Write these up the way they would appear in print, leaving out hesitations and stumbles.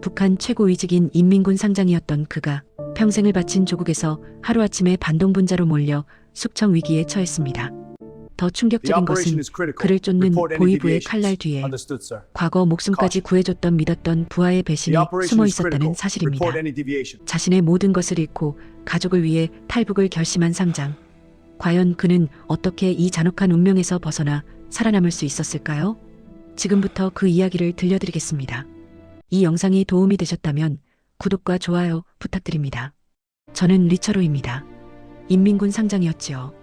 북한 최고위직인 인민군 상장이었던 그가 평생을 바친 조국에서 하루아침에 반동분자로 몰려 숙청 위기에 처했습니다. 더 충격적인 것은 그를 쫓는 보위부의 칼날 뒤에 과거 목숨까지 구해줬던 믿었던 부하의 배신이 숨어 있었다는 사실입니다. 자신의 모든 것을 잃고 가족을 위해 탈북을 결심한 상장. 과연 그는 어떻게 이 잔혹한 운명에서 벗어나 살아남을 수 있었을까요? 지금부터 그 이야기를 들려드리겠습니다. 이 영상이 도움이 되셨다면 구독과 좋아요 부탁드립니다. 저는 리처로입니다. 인민군 상장이었지요.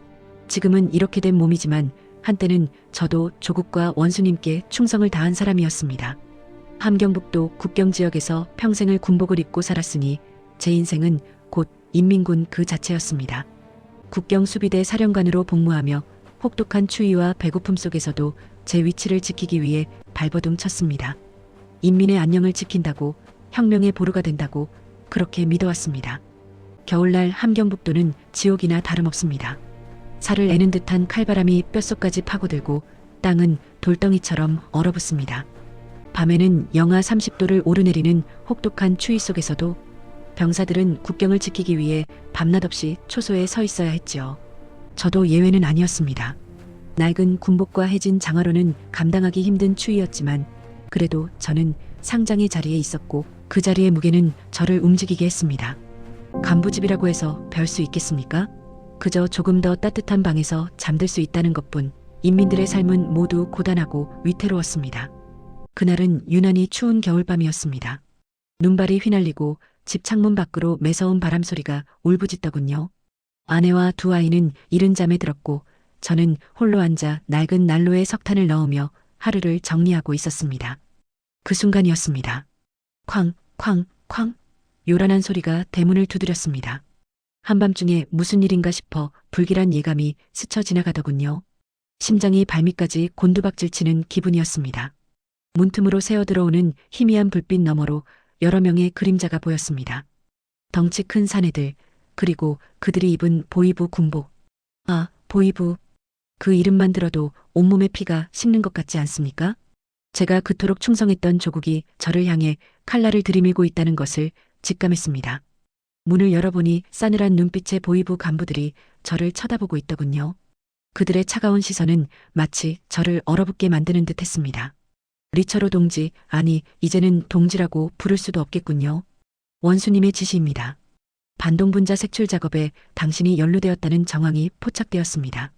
지금은 이렇게 된 몸이지만 한때는 저도 조국과 원수님께 충성을 다한 사람이었습니다. 함경북도 국경지역에서 평생을 군복을 입고 살았으니 제 인생은 곧 인민군 그 자체였습니다. 국경수비대 사령관으로 복무하며 혹독한 추위와 배고픔 속에서도 제 위치를 지키기 위해 발버둥 쳤습니다. 인민의 안녕을 지킨다고, 혁명의 보루가 된다고 그렇게 믿어왔습니다. 겨울날 함경북도는 지옥이나 다름없습니다. 살을 애는 듯한 칼바람이 뼛속까지 파고들고 땅은 돌덩이처럼 얼어붙습니다. 밤에는 영하 30도를 오르내리는 혹독한 추위 속에서도 병사들은 국경을 지키기 위해 밤낮 없이 초소에 서 있어야 했지요. 저도 예외는 아니었습니다. 낡은 군복과 해진 장화로는 감당하기 힘든 추위였지만 그래도 저는 상장의 자리에 있었고 그 자리의 무게는 저를 움직이게 했습니다. 간부집이라고 해서 별 수 있겠습니까? 그저 조금 더 따뜻한 방에서 잠들 수 있다는 것뿐. 인민들의 삶은 모두 고단하고 위태로웠습니다. 그날은 유난히 추운 겨울밤이었습니다. 눈발이 휘날리고 집 창문 밖으로 매서운 바람 소리가 울부짖더군요. 아내와 두 아이는 이른 잠에 들었고 저는 홀로 앉아 낡은 난로에 석탄을 넣으며 하루를 정리하고 있었습니다. 그 순간이었습니다. 쾅, 쾅, 쾅. 요란한 소리가 대문을 두드렸습니다. 한밤중에 무슨 일인가 싶어 불길한 예감이 스쳐 지나가더군요. 심장이 발밑까지 곤두박질치는 기분이었습니다. 문틈으로 새어 들어오는 희미한 불빛 너머로 여러 명의 그림자가 보였습니다. 덩치 큰 사내들, 그리고 그들이 입은 보위부 군복. 아, 보위부. 그 이름만 들어도 온몸의 피가 식는 것 같지 않습니까? 제가 그토록 충성했던 조국이 저를 향해 칼날을 들이밀고 있다는 것을 직감했습니다. 문을 열어보니 싸늘한 눈빛의 보위부 간부들이 저를 쳐다보고 있더군요. 그들의 차가운 시선은 마치 저를 얼어붙게 만드는 듯 했습니다. 리처로 동지, 아니 이제는 동지라고 부를 수도 없겠군요. 원수님의 지시입니다. 반동분자 색출 작업에 당신이 연루되었다는 정황이 포착되었습니다.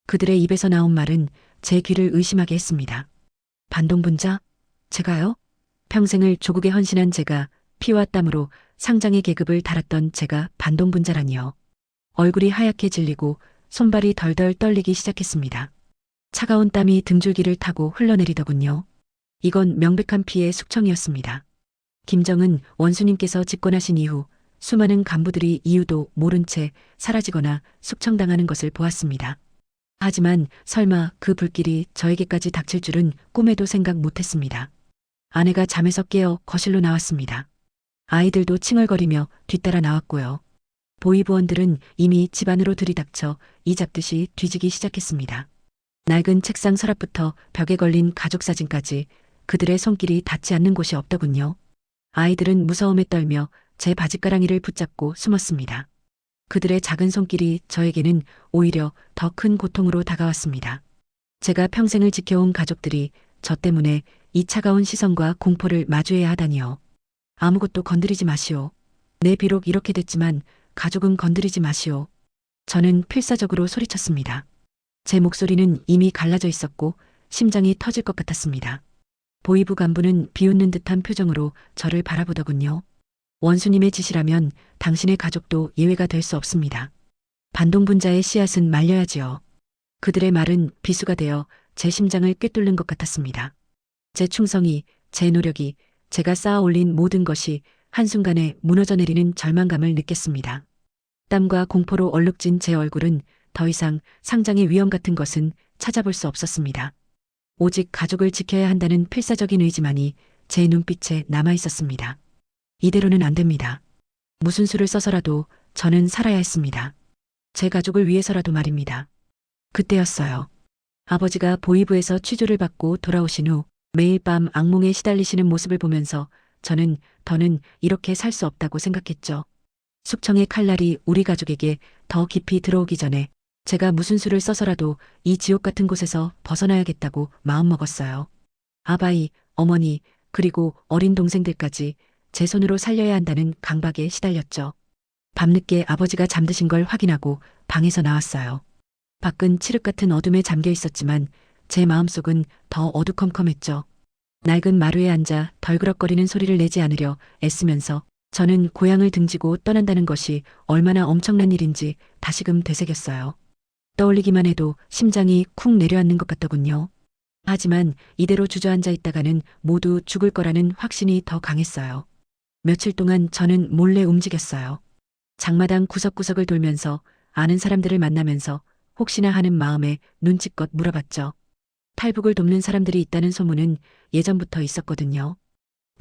그들의 입에서 나온 말은 제 귀를 의심하게 했습니다. 반동분자? 제가요? 평생을 조국에 헌신한 제가, 피와 땀으로 상장의 계급을 달았던 제가 반동분자라니요. 얼굴이 하얗게 질리고 손발이 덜덜 떨리기 시작했습니다. 차가운 땀이 등줄기를 타고 흘러내리더군요. 이건 명백한 피의 숙청이었습니다. 김정은 원수님께서 집권하신 이후 수많은 간부들이 이유도 모른 채 사라지거나 숙청당하는 것을 보았습니다. 하지만 설마 그 불길이 저에게까지 닥칠 줄은 꿈에도 생각 못했습니다. 아내가 잠에서 깨어 거실로 나왔습니다. 아이들도 칭얼거리며 뒤따라 나왔고요. 보위부원들은 이미 집 안으로 들이닥쳐 이 잡듯이 뒤지기 시작했습니다. 낡은 책상 서랍부터 벽에 걸린 가족 사진까지 그들의 손길이 닿지 않는 곳이 없더군요. 아이들은 무서움에 떨며 제 바짓가랑이를 붙잡고 숨었습니다. 그들의 작은 손길이 저에게는 오히려 더 큰 고통으로 다가왔습니다. 제가 평생을 지켜온 가족들이 저 때문에 이 차가운 시선과 공포를 마주해야 하다니요. 아무것도 건드리지 마시오. 네, 비록 이렇게 됐지만 가족은 건드리지 마시오. 저는 필사적으로 소리쳤습니다. 제 목소리는 이미 갈라져 있었고 심장이 터질 것 같았습니다. 보위부 간부는 비웃는 듯한 표정으로 저를 바라보더군요. 원수님의 지시라면 당신의 가족도 예외가 될 수 없습니다. 반동분자의 씨앗은 말려야지요. 그들의 말은 비수가 되어 제 심장을 꿰뚫는 것 같았습니다. 제 충성이, 제 노력이, 제가 쌓아 올린 모든 것이 한순간에 무너져 내리는 절망감을 느꼈습니다. 땀과 공포로 얼룩진 제 얼굴은 더 이상 상장의 위험 같은 것은 찾아볼 수 없었습니다. 오직 가족을 지켜야 한다는 필사적인 의지만이 제 눈빛에 남아 있었습니다. 이대로는 안 됩니다. 무슨 수를 써서라도 저는 살아야 했습니다. 제 가족을 위해서라도 말입니다. 그때였어요. 아버지가 보위부에서 취조를 받고 돌아오신 후 매일 밤 악몽에 시달리시는 모습을 보면서 더는 이렇게 살 수 없다고 생각했죠. 숙청의 칼날이 우리 가족에게 더 깊이 들어오기 전에 제가 무슨 수를 써서라도 이 지옥 같은 곳에서 벗어나야겠다고 마음먹었어요. 아바이, 어머니, 그리고 어린 동생들까지 제 손으로 살려야 한다는 강박에 시달렸죠. 밤늦게 아버지가 잠드신 걸 확인하고 방에서 나왔어요. 밖은 칠흑 같은 어둠에 잠겨 있었지만 제 마음속은 더 어두컴컴했죠. 낡은 마루에 앉아 덜그럭거리는 소리를 내지 않으려 애쓰면서 저는 고향을 등지고 떠난다는 것이 얼마나 엄청난 일인지 다시금 되새겼어요. 떠올리기만 해도 심장이 쿵 내려앉는 것 같더군요. 하지만 이대로 주저앉아 있다가는 모두 죽을 거라는 확신이 더 강했어요. 며칠 동안 저는 몰래 움직였어요. 장마당 구석구석을 돌면서 아는 사람들을 만나면서 혹시나 하는 마음에 눈치껏 물어봤죠. 탈북을 돕는 사람들이 있다는 소문은 예전부터 있었거든요.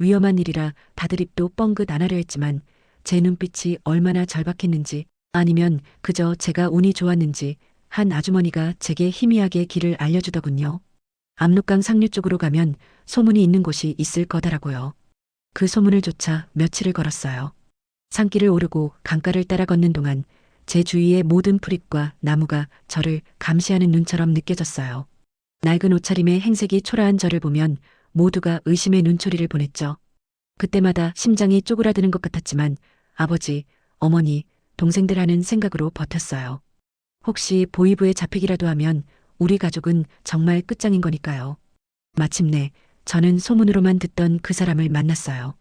위험한 일이라 다들 입도 뻥긋 안 하려 했지만 제 눈빛이 얼마나 절박했는지 아니면 그저 제가 운이 좋았는지 한 아주머니가 제게 희미하게 길을 알려주더군요. 압록강 상류 쪽으로 가면 소문이 있는 곳이 있을 거다라고요. 그 소문을 쫓아 며칠을 걸었어요. 산길을 오르고 강가를 따라 걷는 동안 제 주위의 모든 풀잎과 나무가 저를 감시하는 눈처럼 느껴졌어요. 낡은 옷차림의 행색이 초라한 저를 보면 모두가 의심의 눈초리를 보냈죠. 그때마다 심장이 쪼그라드는 것 같았지만 아버지, 어머니, 동생들 하는 생각으로 버텼어요. 혹시 보위부에 잡히기라도 하면 우리 가족은 정말 끝장인 거니까요. 마침내 저는 소문으로만 듣던 그 사람을 만났어요.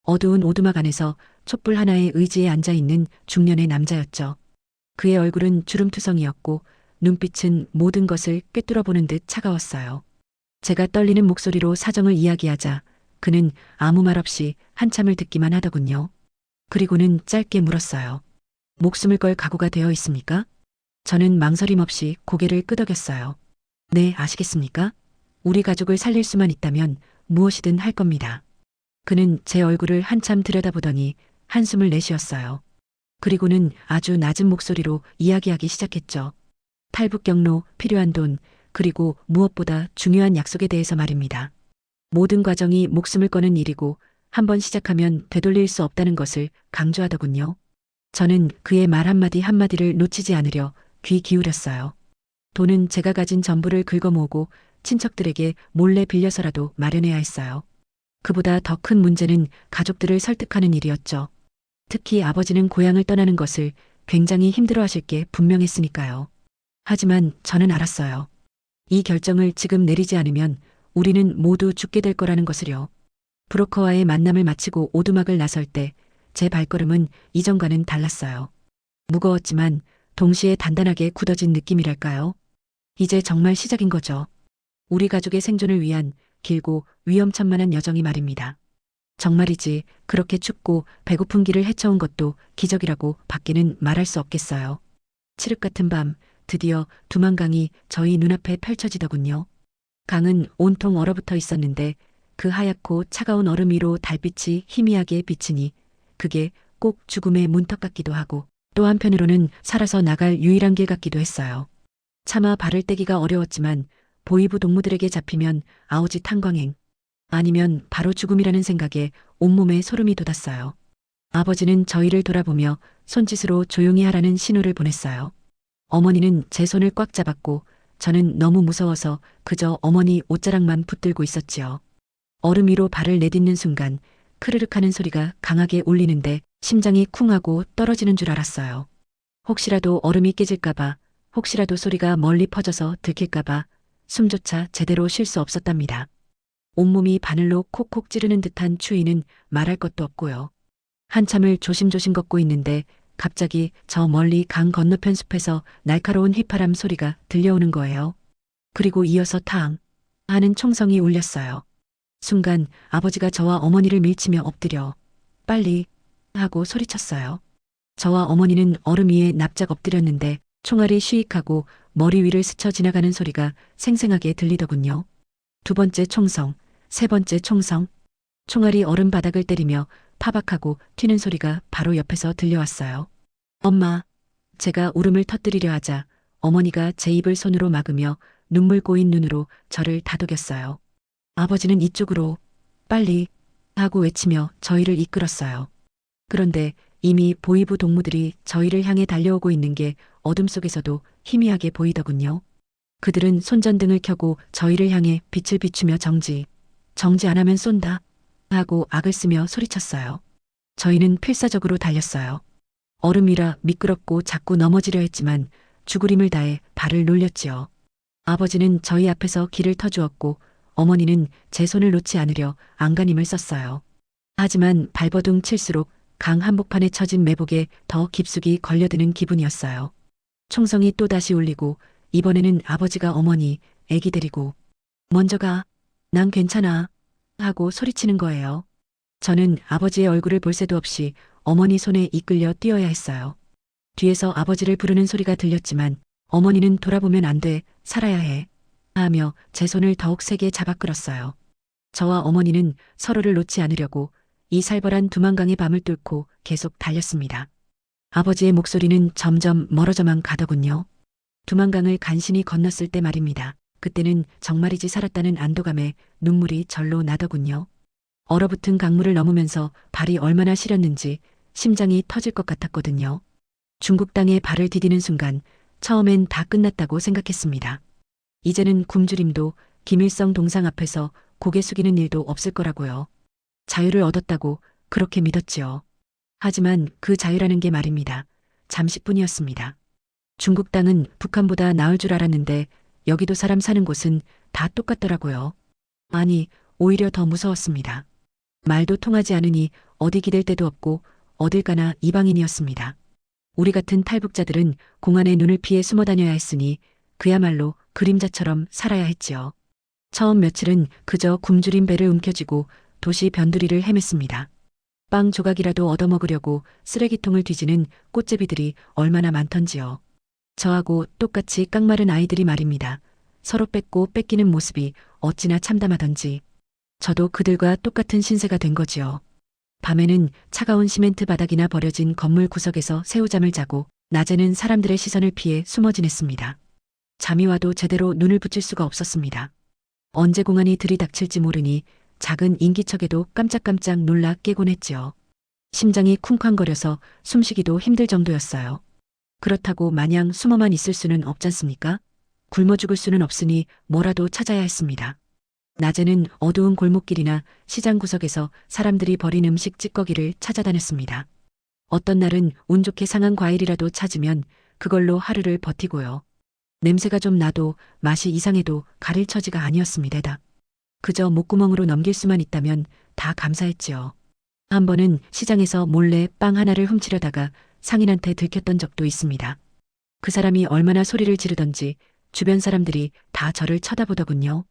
어두운 오두막 안에서 촛불 하나의 의지에 앉아있는 중년의 남자였죠. 그의 얼굴은 주름투성이었고 눈빛은 모든 것을 꿰뚫어보는 듯 차가웠어요. 제가 떨리는 목소리로 사정을 이야기하자 그는 아무 말 없이 한참을 듣기만 하더군요. 그리고는 짧게 물었어요. 목숨을 걸 각오가 되어 있습니까? 저는 망설임 없이 고개를 끄덕였어요. 네, 아시겠습니까? 우리 가족을 살릴 수만 있다면 무엇이든 할 겁니다. 그는 제 얼굴을 한참 들여다보더니 한숨을 내쉬었어요. 그리고는 아주 낮은 목소리로 이야기하기 시작했죠. 탈북 경로, 필요한 돈, 그리고 무엇보다 중요한 약속에 대해서 말입니다. 모든 과정이 목숨을 거는 일이고 한번 시작하면 되돌릴 수 없다는 것을 강조하더군요. 저는 그의 말 한마디 한마디를 놓치지 않으려 귀 기울였어요. 돈은 제가 가진 전부를 긁어모으고 친척들에게 몰래 빌려서라도 마련해야 했어요. 그보다 더 큰 문제는 가족들을 설득하는 일이었죠. 특히 아버지는 고향을 떠나는 것을 굉장히 힘들어하실 게 분명했으니까요. 하지만 저는 알았어요. 이 결정을 지금 내리지 않으면 우리는 모두 죽게 될 거라는 것을요. 브로커와의 만남을 마치고 오두막을 나설 때 제 발걸음은 이전과는 달랐어요. 무거웠지만 동시에 단단하게 굳어진 느낌이랄까요? 이제 정말 시작인 거죠. 우리 가족의 생존을 위한 길고 위험천만한 여정이 말입니다. 정말이지 그렇게 춥고 배고픈 길을 헤쳐온 것도 기적이라고 밖에는 말할 수 없겠어요. 칠흑 같은 밤 드디어 두만강이 저희 눈앞에 펼쳐지더군요. 강은 온통 얼어붙어 있었는데 그 하얗고 차가운 얼음 위로 달빛이 희미하게 비치니 그게 꼭 죽음의 문턱 같기도 하고 또 한편으로는 살아서 나갈 유일한 길 같기도 했어요. 차마 발을 떼기가 어려웠지만 보위부 동무들에게 잡히면 아오지 탄광행 아니면 바로 죽음이라는 생각에 온몸에 소름이 돋았어요. 아버지는 저희를 돌아보며 손짓으로 조용히 하라는 신호를 보냈어요. 어머니는 제 손을 꽉 잡았고 저는 너무 무서워서 그저 어머니 옷자락만 붙들고 있었지요. 얼음 위로 발을 내딛는 순간 크르륵 하는 소리가 강하게 울리는데 심장이 쿵하고 떨어지는 줄 알았어요. 혹시라도 얼음이 깨질까봐, 혹시라도 소리가 멀리 퍼져서 들킬까봐 숨조차 제대로 쉴 수 없었답니다. 온몸이 바늘로 콕콕 찌르는 듯한 추위는 말할 것도 없고요. 한참을 조심조심 걷고 있는데 갑자기 저 멀리 강 건너편 숲에서 날카로운 휘파람 소리가 들려오는 거예요. 그리고 이어서 탕 하는 총성이 울렸어요. 순간 아버지가 저와 어머니를 밀치며 엎드려 빨리 하고 소리쳤어요. 저와 어머니는 얼음 위에 납작 엎드렸는데 총알이 쉬익하고 머리 위를 스쳐 지나가는 소리가 생생하게 들리더군요. 두 번째 총성, 세 번째 총성. 총알이 얼음 바닥을 때리며 파박하고 튀는 소리가 바로 옆에서 들려왔어요. 엄마, 제가 울음을 터뜨리려 하자 어머니가 제 입을 손으로 막으며 눈물 고인 눈으로 저를 다독였어요. 아버지는 이쪽으로 빨리 하고 외치며 저희를 이끌었어요. 그런데 이미 보이부 동무들이 저희를 향해 달려오고 있는 게 어둠 속에서도 희미하게 보이더군요. 그들은 손전등을 켜고 저희를 향해 빛을 비추며 정지 안 하면 쏜다 하고 악을 쓰며 소리쳤어요. 저희는 필사적으로 달렸어요. 얼음이라 미끄럽고 자꾸 넘어지려 했지만 죽을 힘을 다해 발을 놀렸지요. 아버지는 저희 앞에서 길을 터주었고 어머니는 제 손을 놓지 않으려 안간힘을 썼어요. 하지만 발버둥 칠수록 강 한복판에 처진 매복에 더 깊숙이 걸려드는 기분이었어요. 총성이 또다시 울리고 이번에는 아버지가 어머니, 애기 데리고 먼저 가, 난 괜찮아 하고 소리치는 거예요. 저는 아버지의 얼굴을 볼 새도 없이 어머니 손에 이끌려 뛰어야 했어요. 뒤에서 아버지를 부르는 소리가 들렸지만 어머니는 돌아보면 안 돼, 살아야 해 하며 제 손을 더욱 세게 잡아 끌었어요. 저와 어머니는 서로를 놓지 않으려고 이 살벌한 두만강의 밤을 뚫고 계속 달렸습니다. 아버지의 목소리는 점점 멀어져만 가더군요. 두만강을 간신히 건넜을 때 말입니다. 그때는 정말이지 살았다는 안도감에 눈물이 절로 나더군요. 얼어붙은 강물을 넘으면서 발이 얼마나 시렸는지 심장이 터질 것 같았거든요. 중국 땅에 발을 디디는 순간 처음엔 다 끝났다고 생각했습니다. 이제는 굶주림도 김일성 동상 앞에서 고개 숙이는 일도 없을 거라고요. 자유를 얻었다고 그렇게 믿었지요. 하지만 그 자유라는 게 말입니다. 잠시뿐이었습니다. 중국 땅은 북한보다 나을 줄 알았는데 여기도 사람 사는 곳은 다 똑같더라고요. 아니, 오히려 더 무서웠습니다. 말도 통하지 않으니 어디 기댈 데도 없고 어딜 가나 이방인이었습니다. 우리 같은 탈북자들은 공안의 눈을 피해 숨어 다녀야 했으니 그야말로 그림자처럼 살아야 했지요. 처음 며칠은 그저 굶주린 배를 움켜쥐고 도시 변두리를 헤맸습니다. 빵 조각이라도 얻어먹으려고 쓰레기통을 뒤지는 꽃제비들이 얼마나 많던지요. 저하고 똑같이 깡마른 아이들이 말입니다. 서로 뺏고 뺏기는 모습이 어찌나 참담하던지. 저도 그들과 똑같은 신세가 된 거지요. 밤에는 차가운 시멘트 바닥이나 버려진 건물 구석에서 새우잠을 자고 낮에는 사람들의 시선을 피해 숨어 지냈습니다. 잠이 와도 제대로 눈을 붙일 수가 없었습니다. 언제 공안이 들이닥칠지 모르니 작은 인기척에도 깜짝깜짝 놀라 깨곤 했지요. 심장이 쿵쾅거려서 숨쉬기도 힘들 정도였어요. 그렇다고 마냥 숨어만 있을 수는 없잖습니까? 굶어 죽을 수는 없으니 뭐라도 찾아야 했습니다. 낮에는 어두운 골목길이나 시장 구석에서 사람들이 버린 음식 찌꺼기를 찾아다녔습니다. 어떤 날은 운 좋게 상한 과일이라도 찾으면 그걸로 하루를 버티고요. 냄새가 좀 나도 맛이 이상해도 가릴 처지가 아니었습니다. 그저 목구멍으로 넘길 수만 있다면 다 감사했지요. 한 번은 시장에서 몰래 빵 하나를 훔치려다가 상인한테 들켰던 적도 있습니다. 그 사람이 얼마나 소리를 지르던지 주변 사람들이 다 저를 쳐다보더군요.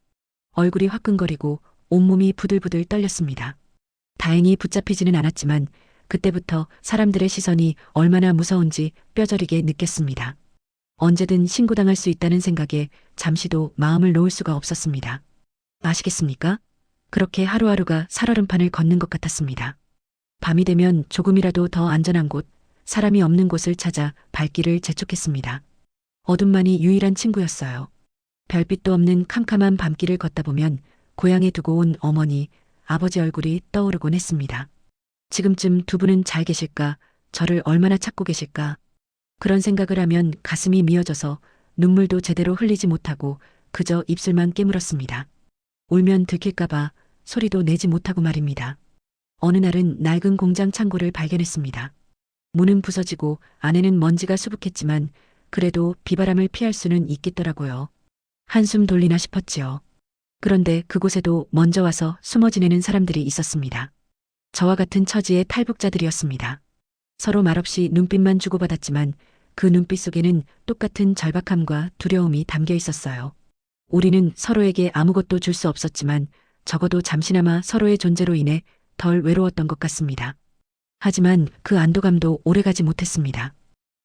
얼굴이 화끈거리고 온몸이 부들부들 떨렸습니다. 다행히 붙잡히지는 않았지만 그때부터 사람들의 시선이 얼마나 무서운지 뼈저리게 느꼈습니다. 언제든 신고당할 수 있다는 생각에 잠시도 마음을 놓을 수가 없었습니다. 아시겠습니까? 그렇게 하루하루가 살얼음판을 걷는 것 같았습니다. 밤이 되면 조금이라도 더 안전한 곳, 사람이 없는 곳을 찾아 발길을 재촉했습니다. 어둠만이 유일한 친구였어요. 별빛도 없는 캄캄한 밤길을 걷다 보면 고향에 두고 온 어머니, 아버지 얼굴이 떠오르곤 했습니다. 지금쯤 두 분은 잘 계실까? 저를 얼마나 찾고 계실까? 그런 생각을 하면 가슴이 미어져서 눈물도 제대로 흘리지 못하고 그저 입술만 깨물었습니다. 울면 들킬까봐 소리도 내지 못하고 말입니다. 어느 날은 낡은 공장 창고를 발견했습니다. 문은 부서지고 안에는 먼지가 수북했지만 그래도 비바람을 피할 수는 있겠더라고요. 한숨 돌리나 싶었지요. 그런데 그곳에도 먼저 와서 숨어 지내는 사람들이 있었습니다. 저와 같은 처지의 탈북자들이었습니다. 서로 말없이 눈빛만 주고받았지만 그 눈빛 속에는 똑같은 절박함과 두려움이 담겨 있었어요. 우리는 서로에게 아무것도 줄 수 없었지만 적어도 잠시나마 서로의 존재로 인해 덜 외로웠던 것 같습니다. 하지만 그 안도감도 오래가지 못했습니다.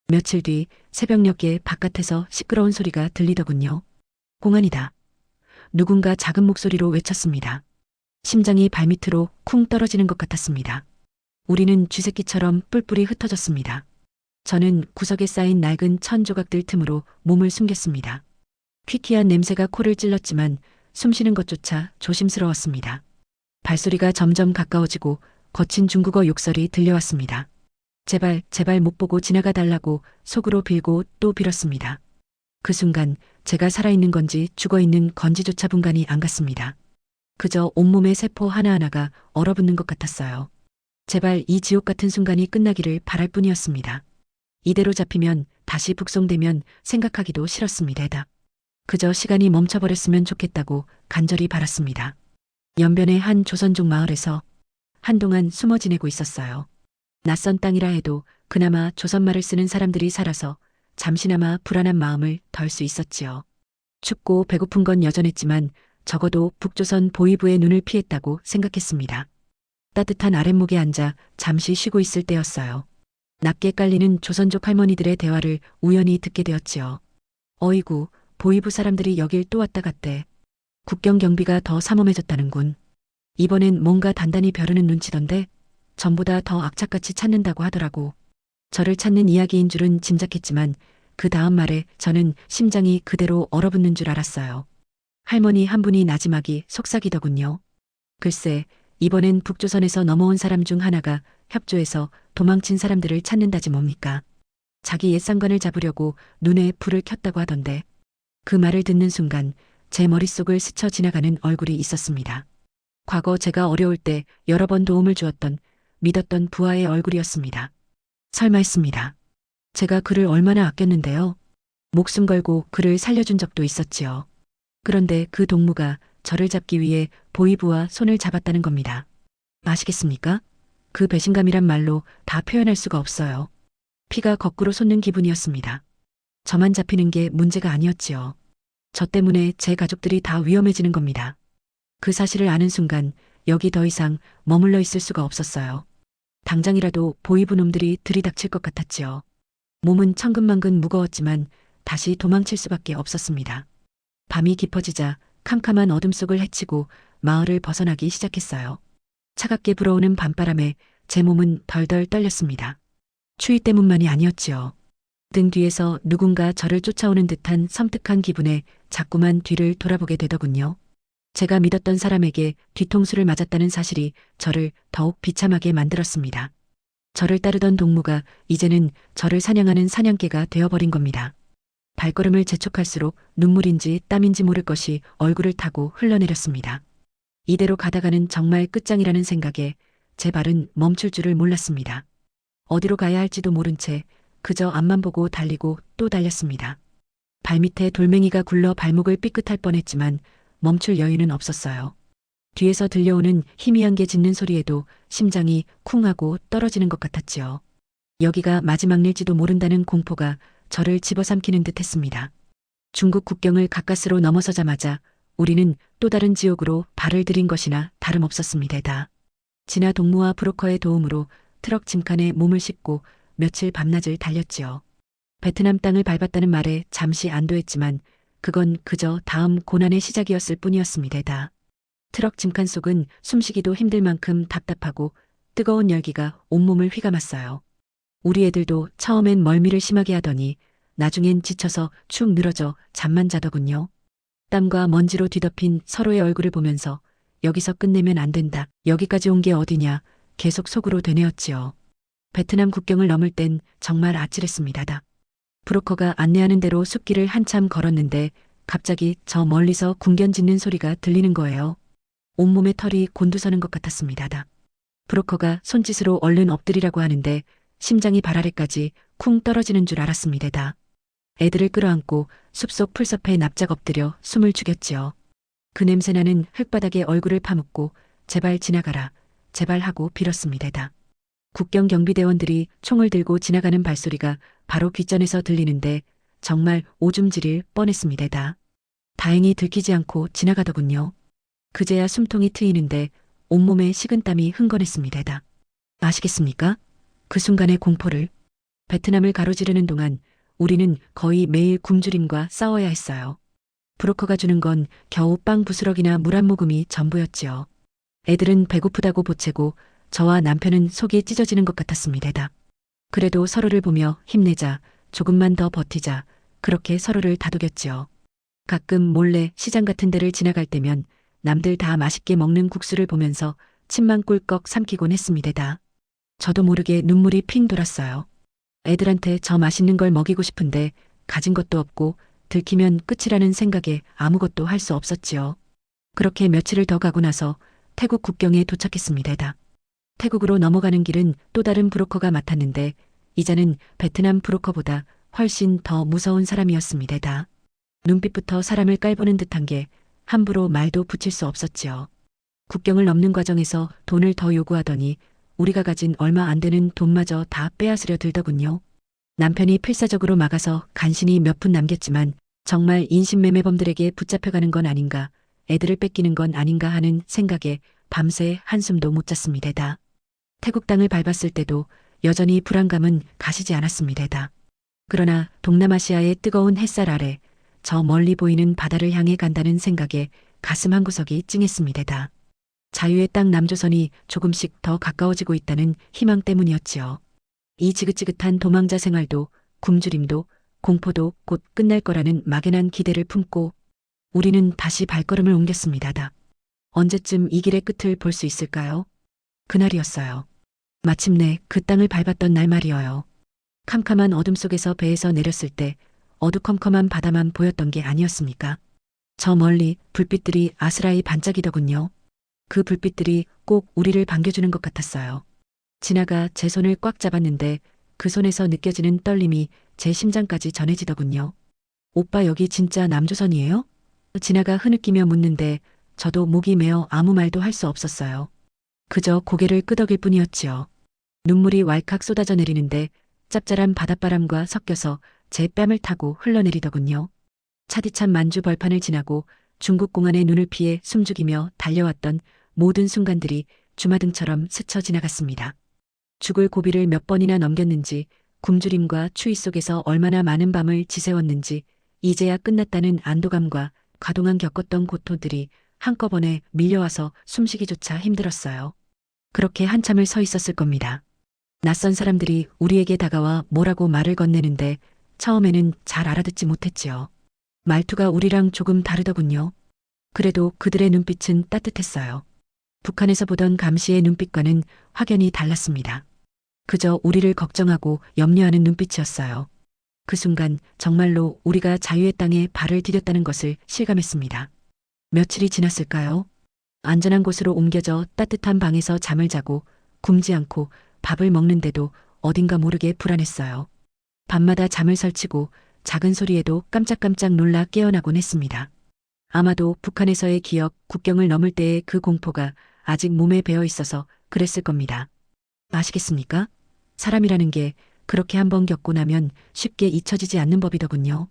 며칠 뒤 새벽녘에 바깥에서 시끄러운 소리가 들리더군요. 공안이다. 누군가 작은 목소리로 외쳤습니다. 심장이 발밑으로 쿵 떨어지는 것 같았습니다. 우리는 쥐새끼처럼 뿔뿔이 흩어졌습니다. 저는 구석에 쌓인 낡은 천 조각들 틈으로 몸을 숨겼습니다. 퀴퀴한 냄새가 코를 찔렀지만 숨쉬는 것조차 조심스러웠습니다. 발소리가 점점 가까워지고 거친 중국어 욕설이 들려왔습니다. 제발, 제발 못 보고 지나가 달라고 속으로 빌고 또 빌었습니다. 그 순간 제가 살아있는 건지 죽어있는 건지조차 분간이 안 갔습니다. 그저 온몸의 세포 하나하나가 얼어붙는 것 같았어요. 제발 이 지옥 같은 순간이 끝나기를 바랄 뿐이었습니다. 이대로 잡히면 다시 북송되면 생각하기도 싫었습니다. 그저 시간이 멈춰버렸으면 좋겠다고 간절히 바랐습니다. 연변의 한 조선족 마을에서 한동안 숨어 지내고 있었어요. 낯선 땅이라 해도 그나마 조선말을 쓰는 사람들이 살아서 잠시나마 불안한 마음을 덜 수 있었지요. 춥고 배고픈 건 여전했지만 적어도 북조선 보위부의 눈을 피했다고 생각했습니다. 따뜻한 아랫목에 앉아 잠시 쉬고 있을 때였어요. 낮게 깔리는 조선족 할머니들의 대화를 우연히 듣게 되었지요. 어이구, 보위부 사람들이 여길 또 왔다 갔대. 국경 경비가 더 삼엄해졌다는군. 이번엔 뭔가 단단히 벼르는 눈치던데 전보다 더 악착같이 찾는다고 하더라고. 저를 찾는 이야기인 줄은 짐작했지만 그 다음 말에 저는 심장이 그대로 얼어붙는 줄 알았어요. 할머니 한 분이 나지막이 속삭이더군요. 글쎄, 이번엔 북조선에서 넘어온 사람 중 하나가 협조해서 도망친 사람들을 찾는다지 뭡니까. 자기 옛 상관을 잡으려고 눈에 불을 켰다고 하던데. 그 말을 듣는 순간 제 머릿속을 스쳐 지나가는 얼굴이 있었습니다. 과거 제가 어려울 때 여러 번 도움을 주었던 믿었던 부하의 얼굴이었습니다. 설마 했습니다. 제가 그를 얼마나 아꼈는데요. 목숨 걸고 그를 살려준 적도 있었지요. 그런데 그 동무가 저를 잡기 위해 보위부와 손을 잡았다는 겁니다. 아시겠습니까? 그 배신감이란 말로 다 표현할 수가 없어요. 피가 거꾸로 솟는 기분이었습니다. 저만 잡히는 게 문제가 아니었지요. 저 때문에 제 가족들이 다 위험해지는 겁니다. 그 사실을 아는 순간 여기 더 이상 머물러 있을 수가 없었어요. 당장이라도 보위부 놈들이 들이닥칠 것 같았지요. 몸은 천근만근 무거웠지만 다시 도망칠 수밖에 없었습니다. 밤이 깊어지자 캄캄한 어둠 속을 헤치고 마을을 벗어나기 시작했어요. 차갑게 불어오는 밤바람에 제 몸은 덜덜 떨렸습니다. 추위 때문만이 아니었지요. 등 뒤에서 누군가 저를 쫓아오는 듯한 섬뜩한 기분에 자꾸만 뒤를 돌아보게 되더군요. 제가 믿었던 사람에게 뒤통수를 맞았다는 사실이 저를 더욱 비참하게 만들었습니다. 저를 따르던 동무가 이제는 저를 사냥하는 사냥개가 되어버린 겁니다. 발걸음을 재촉할수록 눈물인지 땀인지 모를 것이 얼굴을 타고 흘러내렸습니다. 이대로 가다가는 정말 끝장이라는 생각에 제 발은 멈출 줄을 몰랐습니다. 어디로 가야 할지도 모른 채 그저 앞만 보고 달리고 또 달렸습니다. 발밑에 돌멩이가 굴러 발목을 삐끗할 뻔했지만 멈출 여유는 없었어요. 뒤에서 들려오는 희미한 게 짖는 소리에도 심장이 쿵 하고 떨어지는 것 같았지요. 여기가 마지막일지도 모른다는 공포가 저를 집어삼키는 듯 했습니다. 중국 국경을 가까스로 넘어서자마자 우리는 또 다른 지옥으로 발을 들인 것이나 다름없었습니다. 진화 동무와 브로커의 도움으로 트럭 짐칸에 몸을 싣고 며칠 밤낮을 달렸지요. 베트남 땅을 밟았다는 말에 잠시 안도했지만 그건 그저 다음 고난의 시작이었을 뿐이었습니다. 트럭 짐칸 속은 숨쉬기도 힘들 만큼 답답하고 뜨거운 열기가 온몸을 휘감았어요. 우리 애들도 처음엔 멀미를 심하게 하더니 나중엔 지쳐서 축 늘어져 잠만 자더군요. 땀과 먼지로 뒤덮인 서로의 얼굴을 보면서 여기서 끝내면 안 된다. 여기까지 온 게 어디냐. 계속 속으로 되뇌었지요. 베트남 국경을 넘을 땐 정말 아찔했습니다. 브로커가 안내하는 대로 숲길을 한참 걸었는데 갑자기 저 멀리서 궁견 짖는 소리가 들리는 거예요. 온몸에 털이 곤두서는 것 같았습니다. 브로커가 손짓으로 얼른 엎드리라고 하는데 심장이 발 아래까지 쿵 떨어지는 줄 알았습니다. 애들을 끌어안고 숲속 풀섭에 납작 엎드려 숨을 죽였지요. 그 냄새나는 흙바닥에 얼굴을 파묻고 제발 지나가라, 제발 하고 빌었습니다. 국경 경비대원들이 총을 들고 지나가는 발소리가 바로 귓전에서 들리는데 정말 오줌 지릴 뻔했습니다. 다행히 들키지 않고 지나가더군요. 그제야 숨통이 트이는데 온몸에 식은땀이 흥건했습니다. 아시겠습니까? 그 순간의 공포를. 베트남을 가로지르는 동안 우리는 거의 매일 굶주림과 싸워야 했어요. 브로커가 주는 건 겨우 빵 부스럭이나 물 한 모금이 전부였지요. 애들은 배고프다고 보채고 저와 남편은 속이 찢어지는 것 같았습니다. 그래도 서로를 보며 힘내자, 조금만 더 버티자, 그렇게 서로를 다독였지요. 가끔 몰래 시장 같은 데를 지나갈 때면 남들 다 맛있게 먹는 국수를 보면서 침만 꿀꺽 삼키곤 했습니다. 저도 모르게 눈물이 핑 돌았어요. 애들한테 저 맛있는 걸 먹이고 싶은데 가진 것도 없고 들키면 끝이라는 생각에 아무것도 할 수 없었지요. 그렇게 며칠을 더 가고 나서 태국 국경에 도착했습니다. 태국으로 넘어가는 길은 또 다른 브로커가 맡았는데 이자는 베트남 브로커보다 훨씬 더 무서운 사람이었습니다. 눈빛부터 사람을 깔보는 듯한 게 함부로 말도 붙일 수 없었지요. 국경을 넘는 과정에서 돈을 더 요구하더니 우리가 가진 얼마 안 되는 돈마저 다 빼앗으려 들더군요. 남편이 필사적으로 막아서 간신히 몇 푼 남겼지만 정말 인신매매범들에게 붙잡혀가는 건 아닌가, 애들을 뺏기는 건 아닌가 하는 생각에 밤새 한숨도 못 잤습니다. 태국 땅을 밟았을 때도 여전히 불안감은 가시지 않았습니다. 그러나 동남아시아의 뜨거운 햇살 아래 저 멀리 보이는 바다를 향해 간다는 생각에 가슴 한구석이 찡했습니다. 자유의 땅 남조선이 조금씩 더 가까워지고 있다는 희망 때문이었지요. 이 지긋지긋한 도망자 생활도 굶주림도 공포도 곧 끝날 거라는 막연한 기대를 품고 우리는 다시 발걸음을 옮겼습니다. 언제쯤 이 길의 끝을 볼 수 있을까요? 그날이었어요. 마침내 그 땅을 밟았던 날 말이어요. 캄캄한 어둠 속에서 배에서 내렸을 때 어두컴컴한 바다만 보였던 게 아니었습니까? 저 멀리 불빛들이 아스라이 반짝이더군요. 그 불빛들이 꼭 우리를 반겨주는 것 같았어요. 진아가 제 손을 꽉 잡았는데 그 손에서 느껴지는 떨림이 제 심장까지 전해지더군요. 오빠 여기 진짜 남조선이에요? 진아가 흐느끼며 묻는데 저도 목이 메어 아무 말도 할 수 없었어요. 그저 고개를 끄덕일 뿐이었지요. 눈물이 왈칵 쏟아져 내리는데 짭짤한 바닷바람과 섞여서 제 뺨을 타고 흘러내리더군요. 차디찬 만주 벌판을 지나고 중국 공안의 눈을 피해 숨죽이며 달려왔던 모든 순간들이 주마등처럼 스쳐 지나갔습니다. 죽을 고비를 몇 번이나 넘겼는지 굶주림과 추위 속에서 얼마나 많은 밤을 지새웠는지 이제야 끝났다는 안도감과 그동안 겪었던 고통들이 한꺼번에 밀려와서 숨쉬기조차 힘들었어요. 그렇게 한참을 서 있었을 겁니다. 낯선 사람들이 우리에게 다가와 뭐라고 말을 건네는데 처음에는 잘 알아듣지 못했지요. 말투가 우리랑 조금 다르더군요. 그래도 그들의 눈빛은 따뜻했어요. 북한에서 보던 감시의 눈빛과는 확연히 달랐습니다. 그저 우리를 걱정하고 염려하는 눈빛이었어요. 그 순간 정말로 우리가 자유의 땅에 발을 디뎠다는 것을 실감했습니다. 며칠이 지났을까요? 안전한 곳으로 옮겨져 따뜻한 방에서 잠을 자고 굶지 않고 밥을 먹는데도 어딘가 모르게 불안했어요. 밤마다 잠을 설치고 작은 소리에도 깜짝깜짝 놀라 깨어나곤 했습니다. 아마도 북한에서의 기억, 국경을 넘을 때의 그 공포가 아직 몸에 배어 있어서 그랬을 겁니다. 아시겠습니까? 사람이라는 게 그렇게 한번 겪고 나면 쉽게 잊혀지지 않는 법이더군요.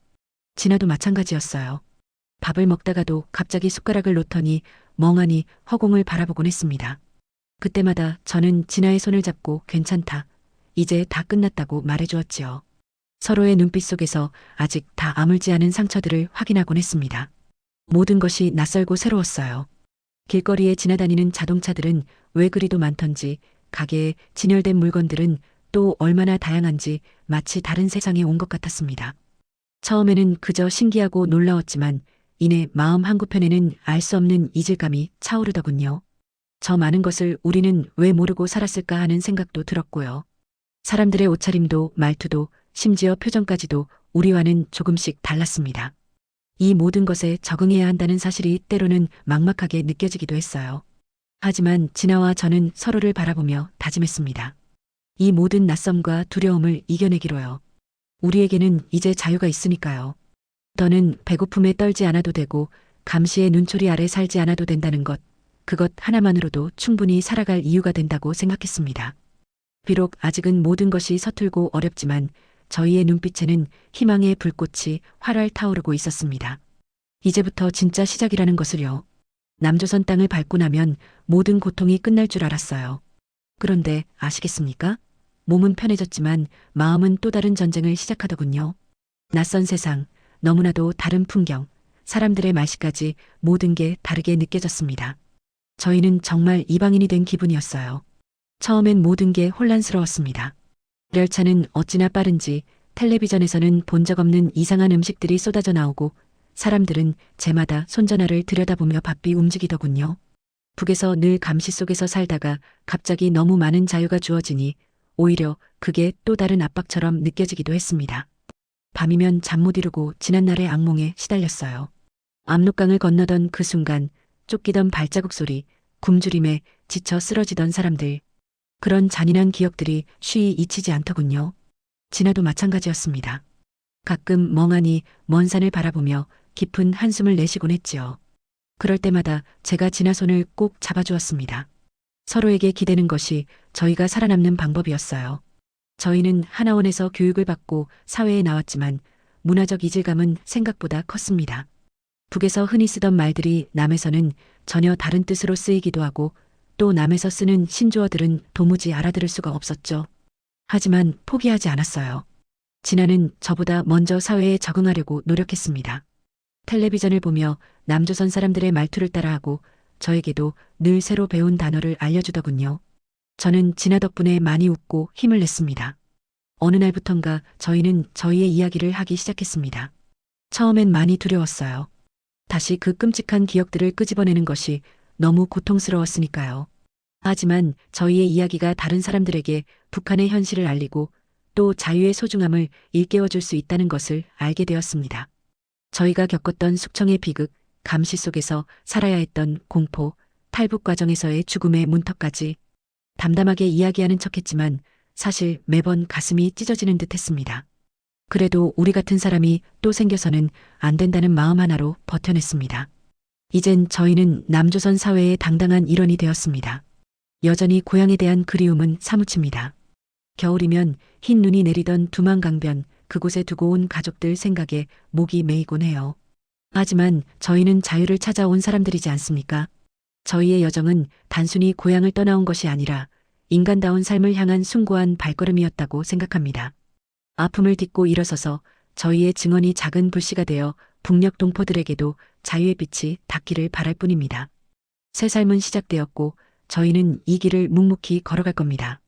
진아도 마찬가지였어요. 밥을 먹다가도 갑자기 숟가락을 놓더니 멍하니 허공을 바라보곤 했습니다. 그때마다 저는 진아의 손을 잡고 괜찮다, 이제 다 끝났다고 말해주었지요. 서로의 눈빛 속에서 아직 다 아물지 않은 상처들을 확인하곤 했습니다. 모든 것이 낯설고 새로웠어요. 길거리에 지나다니는 자동차들은 왜 그리도 많던지, 가게에 진열된 물건들은 또 얼마나 다양한지 마치 다른 세상에 온 것 같았습니다. 처음에는 그저 신기하고 놀라웠지만 이내 마음 한구편에는 알 수 없는 이질감이 차오르더군요. 저 많은 것을 우리는 왜 모르고 살았을까 하는 생각도 들었고요. 사람들의 옷차림도 말투도 심지어 표정까지도 우리와는 조금씩 달랐습니다. 이 모든 것에 적응해야 한다는 사실이 때로는 막막하게 느껴지기도 했어요. 하지만 진아와 저는 서로를 바라보며 다짐했습니다. 이 모든 낯섦과 두려움을 이겨내기로요. 우리에게는 이제 자유가 있으니까요. 더는 배고픔에 떨지 않아도 되고 감시의 눈초리 아래 살지 않아도 된다는 것, 그것 하나만으로도 충분히 살아갈 이유가 된다고 생각했습니다. 비록 아직은 모든 것이 서툴고 어렵지만 저희의 눈빛에는 희망의 불꽃이 활활 타오르고 있었습니다. 이제부터 진짜 시작이라는 것을요. 남조선 땅을 밟고 나면 모든 고통이 끝날 줄 알았어요. 그런데 아시겠습니까? 몸은 편해졌지만 마음은 또 다른 전쟁을 시작하더군요. 낯선 세상, 너무나도 다른 풍경, 사람들의 말씨까지 모든 게 다르게 느껴졌습니다. 저희는 정말 이방인이 된 기분이었어요. 처음엔 모든 게 혼란스러웠습니다. 열차는 어찌나 빠른지 텔레비전에서는 본 적 없는 이상한 음식들이 쏟아져 나오고 사람들은 제마다 손전화를 들여다보며 바삐 움직이더군요. 북에서 늘 감시 속에서 살다가 갑자기 너무 많은 자유가 주어지니 오히려 그게 또 다른 압박처럼 느껴지기도 했습니다. 밤이면 잠 못 이루고 지난날의 악몽에 시달렸어요. 압록강을 건너던 그 순간 쫓기던 발자국 소리, 굶주림에 지쳐 쓰러지던 사람들. 그런 잔인한 기억들이 쉬이 잊히지 않더군요. 진아도 마찬가지였습니다. 가끔 멍하니 먼 산을 바라보며 깊은 한숨을 내쉬곤 했지요. 그럴 때마다 제가 진아 손을 꼭 잡아주었습니다. 서로에게 기대는 것이 저희가 살아남는 방법이었어요. 저희는 하나원에서 교육을 받고 사회에 나왔지만 문화적 이질감은 생각보다 컸습니다. 북에서 흔히 쓰던 말들이 남에서는 전혀 다른 뜻으로 쓰이기도 하고 또 남에서 쓰는 신조어들은 도무지 알아들을 수가 없었죠. 하지만 포기하지 않았어요. 진아는 저보다 먼저 사회에 적응하려고 노력했습니다. 텔레비전을 보며 남조선 사람들의 말투를 따라하고 저에게도 늘 새로 배운 단어를 알려주더군요. 저는 진아 덕분에 많이 웃고 힘을 냈습니다. 어느 날부턴가 저희는 저희의 이야기를 하기 시작했습니다. 처음엔 많이 두려웠어요. 다시 그 끔찍한 기억들을 끄집어내는 것이 너무 고통스러웠으니까요. 하지만 저희의 이야기가 다른 사람들에게 북한의 현실을 알리고 또 자유의 소중함을 일깨워줄 수 있다는 것을 알게 되었습니다. 저희가 겪었던 숙청의 비극, 감시 속에서 살아야 했던 공포, 탈북 과정에서의 죽음의 문턱까지 담담하게 이야기하는 척했지만 사실 매번 가슴이 찢어지는 듯 했습니다. 그래도 우리 같은 사람이 또 생겨서는 안 된다는 마음 하나로 버텨냈습니다. 이젠 저희는 남조선 사회의 당당한 일원이 되었습니다. 여전히 고향에 대한 그리움은 사무칩니다. 겨울이면 흰 눈이 내리던 두만강변 그곳에 두고 온 가족들 생각에 목이 메이곤 해요. 하지만 저희는 자유를 찾아온 사람들이지 않습니까? 저희의 여정은 단순히 고향을 떠나온 것이 아니라 인간다운 삶을 향한 숭고한 발걸음이었다고 생각합니다. 아픔을 딛고 일어서서 저희의 증언이 작은 불씨가 되어 북녘 동포들에게도 자유의 빛이 닿기를 바랄 뿐입니다. 새 삶은 시작되었고 저희는 이 길을 묵묵히 걸어갈 겁니다.